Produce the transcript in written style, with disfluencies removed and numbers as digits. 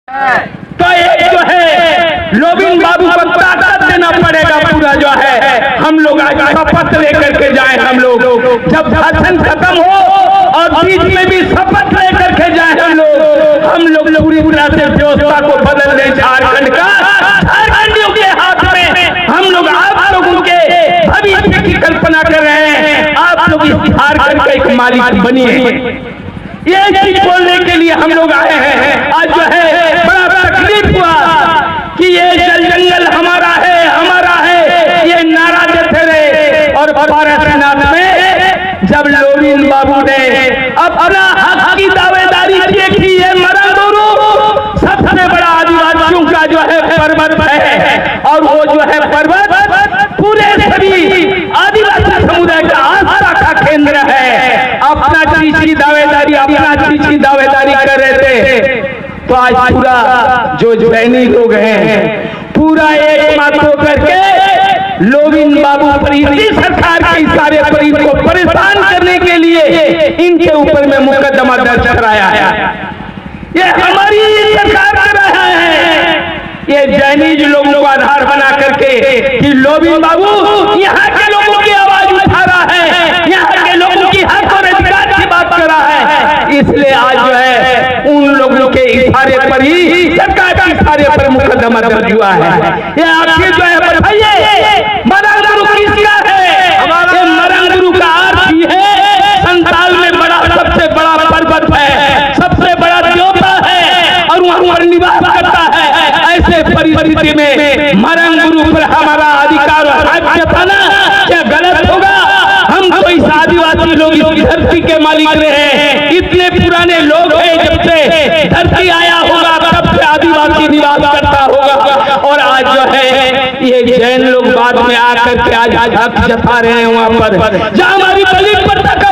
तो एक जो है लोबिन बाबू को ताकत देना पड़ेगा पूरा जो है। हम लोग आज शपथ लेकर के जाए, हम लोग जब शासन खत्म हो और बीच में भी शपथ लेकर के जाए हम लोग पूरी तरह से व्यवस्था को बदल दें। झारखंड का झारखंडियों के हाथ में हम लोग आप लोगों के भविष्य की कल्पना कर रहे हैं। आप लोग इस झारखंड का एक मालिक बनिए, ये चीज बोलने के लिए हम लोग आए हैं। आज जो है बड़ा तकलीफ हुआ कि ये जल जंगल हमारा है ये नारा देते रहे। और पारसनाथ में जब लोबिन बाबू ने अपना हक की दावेदारी की कि ये मरंगुरु सबसे बड़ा आदिवासियों का जो है पर्वत है और वो जो है पर्वत पूरे सभी आदिवासी समुदाय का आस्था का केंद्र है। अपना चीज की दावेदारी कर रहे थे। तो आज पूरा जो जैनी लोग हैं पूरा एक मत होकर के लोबिन बाबू प्रीति सरकार के सारे परिवार को परेशान करने के लिए इनके ऊपर में मुकदमा दर्ज कराया है। ये हमारी सरकार कर रहा है। ये जैनीज लोगों को आधार बना करके कि लोबिन बाबू यहाँ के लोगों की आवाज उठा रहा है, यहाँ के लोगों की हक और अधिकार की बात कर रहा है। इसलिए आज जो है उन लोगों के इशारे पर ही सरकार के इशारे पर मुकदमा दर्ज हुआ है। ये आपके जो है बताइए मरंगुरु किसका है? ये मरंगुरु का अर्थ ही है संताल में बड़ा सबसे बड़ा पर्वत है, सबसे बड़ा देवता है और वहाँ पर निवास करता है। ऐसे परिस्थिति में मरंगुरु पर हमारा अधिकार और हक जताना क्या गलत होगा? हम तो इस आदिवासी लोग इस धरती के मालिक रहे हैं। इतने पुराने लोग हैं, जब से धरती आया होगा तब से आदिवासी निवास करता होगा। और आज जो है ये जैन लोग बाद में आकर के आज हक जता रहे हैं वहाँ पर जहाँ हमारी दलित प्रथा का